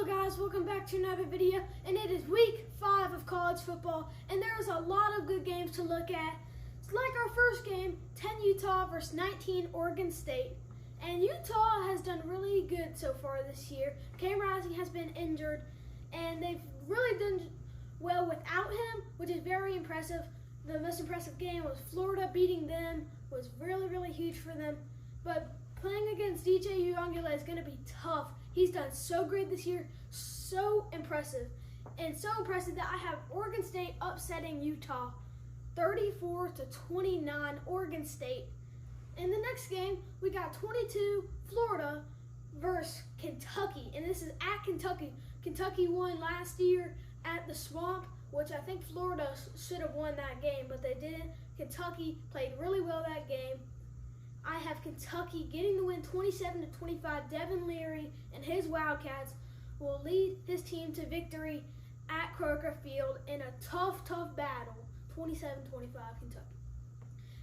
Hello guys, welcome back to another video, and it is week 5 of college football, and there's a lot of good games to look at. It's like our first game, 10 Utah versus 19 Oregon State, and Utah has done really good so far this year. Cam Rising has been injured, and they've really done well without him, which is very impressive. The most impressive game was Florida beating them, was really huge for them, but playing against DJ Uiagalelei is going to be tough. He's done so great this year, so impressive, and so impressive that I have Oregon State upsetting Utah 34-29, Oregon State. In the next game, we got 22 Florida versus Kentucky, and this is at Kentucky. Kentucky won last year at the Swamp, which I think Florida should have won that game, but they didn't. Kentucky played really well that game. I have Kentucky getting the win 27-25. Devin Leary and his Wildcats will lead his team to victory at Kroger Field in a tough battle, 27-25 Kentucky.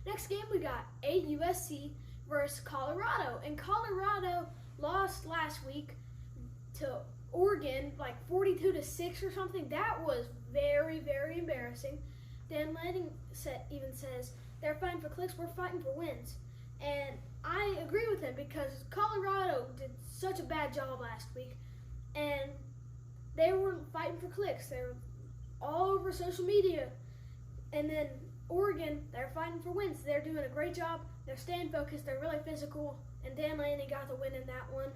Next game we got USC versus Colorado, and Colorado lost last week to Oregon like 42-6 or something. That was very embarrassing. Dan Lanning even says they're fighting for clicks, we're fighting for wins. And I agree with him because Colorado did such a bad job last week, and they were fighting for clicks. They were all over social media. And then Oregon, they're fighting for wins. They're doing a great job. They're staying focused. They're really physical. And Dan Lanning got the win in that one.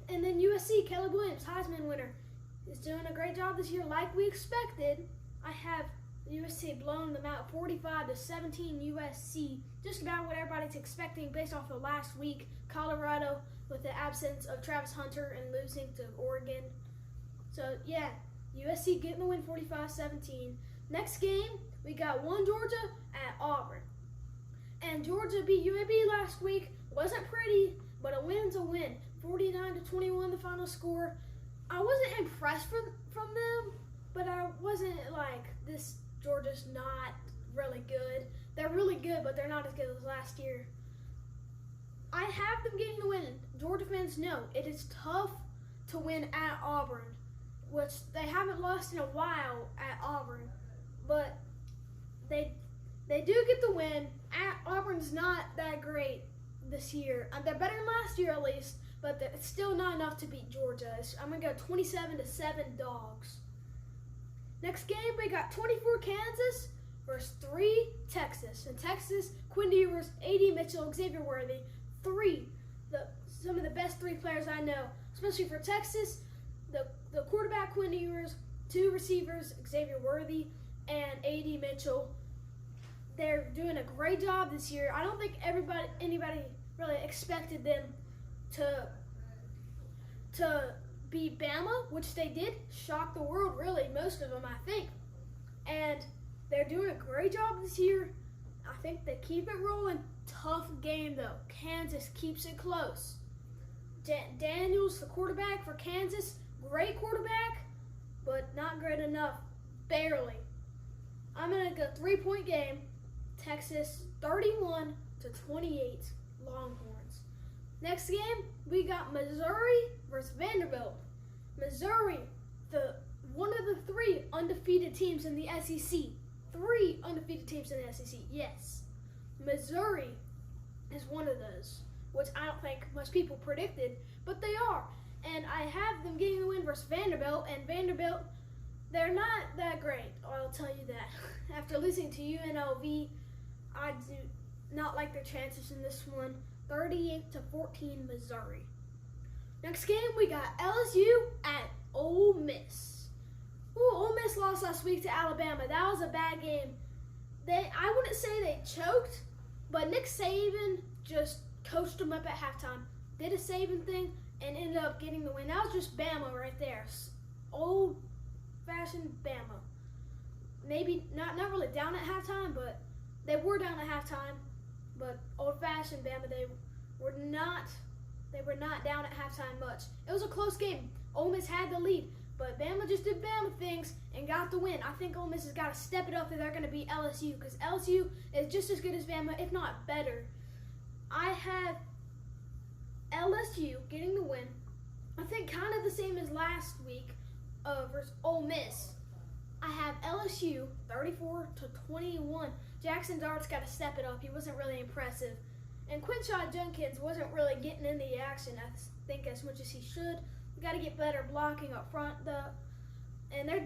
And then USC, Caleb Williams, Heisman winner, is doing a great job this year like we expected. I have USC blowing them out 45-17 USC, just about what everybody's expecting based off of last week. Colorado with the absence of Travis Hunter and losing to Oregon. So yeah, USC getting the win 45-17. Next game, we got Georgia at Auburn. And Georgia beat UAB last week. Wasn't pretty, but a win's a win. 49-21 the final score. I wasn't impressed from them, but I wasn't like, this Georgia's not really good. They're really good, but they're not as good as last year. I have them getting the win. Georgia fans know it is tough to win at Auburn, which they haven't lost in a while at Auburn, but they do get the win. Auburn's not that great this year. They're better than last year at least, but it's still not enough to beat Georgia. I'm going to go 27-7 Dogs. Next game, we got 24 Kansas versus 3 Texas. In Texas, Quinn Ewers, A.D. Mitchell, Xavier Worthy, some of the best 3 players I know. Especially for Texas, the quarterback Quinn Ewers, 2 receivers, Xavier Worthy and A.D. Mitchell. They're doing a great job this year. I don't think anybody really expected them to beat Bama, which they did. Shock the world, really, most of them, I think. And they're doing a great job this year. I think they keep it rolling. Tough game, though. Kansas keeps it close. Daniels, the quarterback for Kansas, great quarterback, but not great enough. Barely. I'm going to go 3-point game. Texas 31-28 Longhorns. Next game, we got Missouri versus Vanderbilt. Missouri, one of the 3 undefeated teams in the SEC. 3 undefeated teams in the SEC, yes. Missouri is one of those, which I don't think most people predicted, but they are. And I have them getting the win versus Vanderbilt, and Vanderbilt, they're not that great, I'll tell you that. After losing to UNLV, I do not like their chances in this one. 38-14 Missouri. Next game, we got LSU at Ole Miss. Ole Miss lost last week to Alabama. That was a bad game. I wouldn't say they choked, but Nick Saban just coached them up at halftime, did a Saban thing, and ended up getting the win. That was just Bama right there. Old-fashioned Bama. Maybe not really down at halftime, but they were down at halftime. But old-fashioned Bama, they were not down at halftime much. It was a close game. Ole Miss had the lead, but Bama just did Bama things and got the win. I think Ole Miss has got to step it up if they're going to beat LSU, because LSU is just as good as Bama, if not better. I have LSU getting the win I think kind of the same as last week versus Ole Miss. I have LSU 34-21. Jackson Dart's got to step it up. He wasn't really impressive. And Quinshon Judkins wasn't really getting in the action, I think, as much as he should. We got to get better blocking up front. And their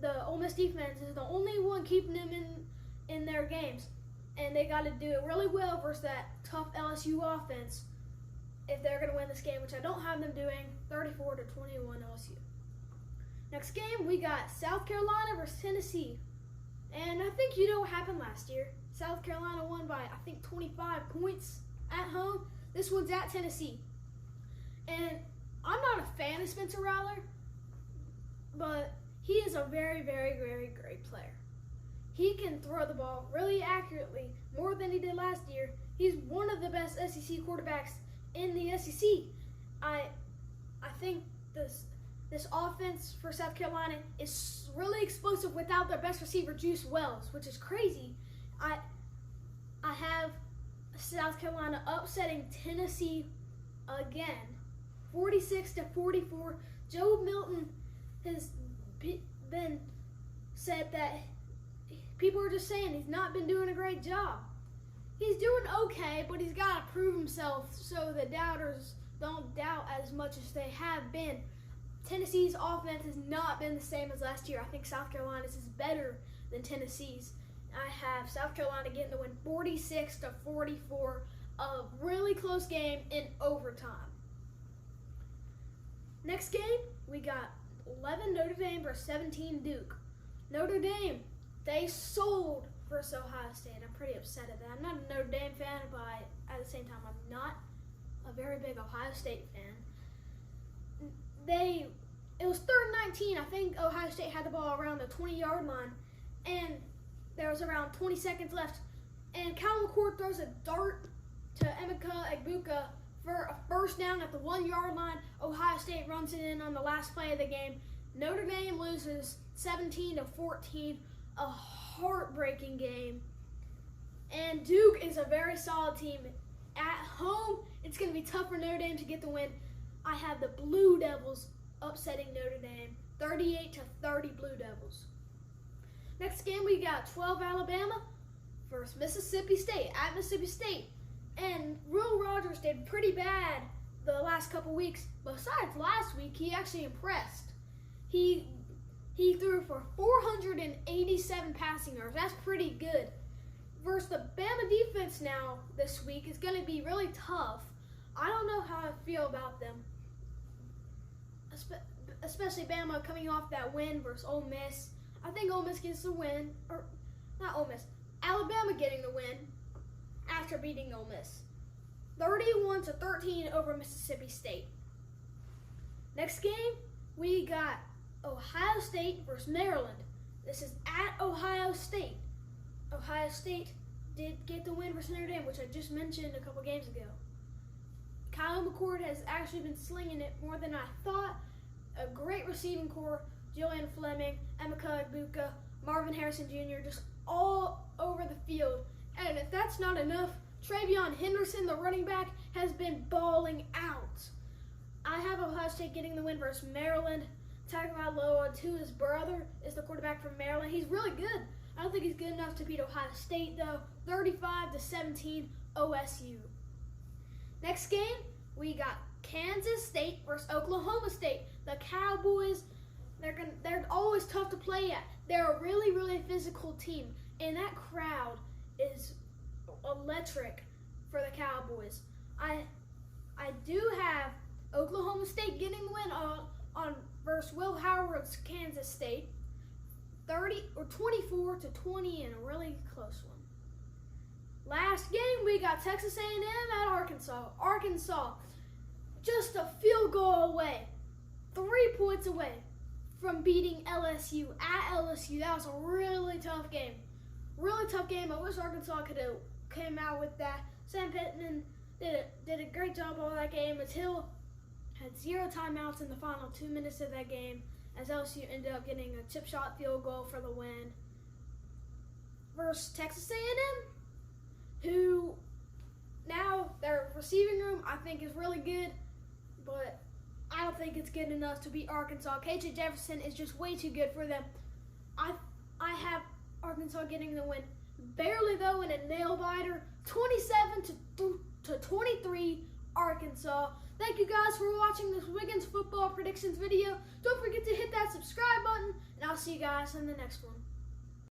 the Ole Miss defense is the only one keeping them in their games. And they got to do it really well versus that tough LSU offense if they're going to win this game, which I don't have them doing. 34-21 LSU. Next game, we got South Carolina versus Tennessee. And I think you know what happened last year. South Carolina won by, I think, 25 points at home. This one's at Tennessee. And I'm not a fan of Spencer Rattler, but he is a very, very, very great player. He can throw the ball really accurately, more than he did last year. He's one of the best SEC quarterbacks in the SEC. I think this offense for South Carolina is really explosive without their best receiver, Juice Wells, which is crazy. I have South Carolina upsetting Tennessee again, 46-44. Joe Milton has been said that people are just saying he's not been doing a great job. He's doing okay, but he's got to prove himself so the doubters don't doubt as much as they have been. Tennessee's offense has not been the same as last year. I think South Carolina's is better than Tennessee's. I have South Carolina getting the win 46-44, a really close game in overtime. Next game, we got 11 Notre Dame versus 17 Duke. Notre Dame, they sold versus Ohio State. I'm pretty upset at that. I'm not a Notre Dame fan, but at the same time, I'm not a very big Ohio State fan. It was 3rd and 19. I think Ohio State had the ball around the 20-yard line, and there was around 20 seconds left. And Cal McCord throws a dart to Emeka Egbuka for a first down at the 1-yard line. Ohio State runs it in on the last play of the game. Notre Dame loses 17-14, a heartbreaking game. And Duke is a very solid team. At home, it's going to be tough for Notre Dame to get the win. I have the Blue Devils upsetting Notre Dame, 38-30 Blue Devils. Next game, we got 12 Alabama versus Mississippi State at Mississippi State. And Will Rogers did pretty bad the last couple weeks. Besides last week, he actually impressed. He threw for 487 passing yards. That's pretty good. Versus the Bama defense now this week is going to be really tough. I don't know how I feel about them. Especially Bama coming off that win versus Ole Miss. I think Ole Miss gets the win. Or, not Ole Miss. Alabama getting the win after beating Ole Miss. 31-13 over Mississippi State. Next game, we got Ohio State versus Maryland. This is at Ohio State. Ohio State did get the win versus Notre Dame, which I just mentioned a couple games ago. Kyle McCord has actually been slinging it more than I thought. A great receiving core, Julian Fleming, Emeka Egbuka, Marvin Harrison Jr., just all over the field. And if that's not enough, Travion Henderson, the running back, has been balling out. I have Ohio State getting the win versus Maryland. Tagovailoa, to his brother, is the quarterback from Maryland. He's really good. I don't think he's good enough to beat Ohio State, though. 35-17 OSU. Next game, we got Kansas State versus Oklahoma State. The Cowboys, they're always tough to play at. They're a really, really physical team, and that crowd is electric for the Cowboys. I do have Oklahoma State getting the win on versus Will Howard's Kansas State, 24-20 in a really close one. Last game, we got Texas A&M at Arkansas. Arkansas, just a field goal away, 3 points away from beating LSU at LSU. That was a really tough game. Really tough game. I wish Arkansas could have came out with that. Sam Pittman did a great job on that game as Hill had 0 timeouts in the final 2 minutes of that game as LSU ended up getting a chip shot field goal for the win. Versus Texas A&M, who now their receiving room I think is really good, but I don't think it's good enough to beat Arkansas. KJ Jefferson is just way too good for them. I have Arkansas getting the win. Barely, though, in a nail-biter. 27-23, Arkansas. Thank you guys for watching this Wiggins football predictions video. Don't forget to hit that subscribe button, and I'll see you guys in the next one.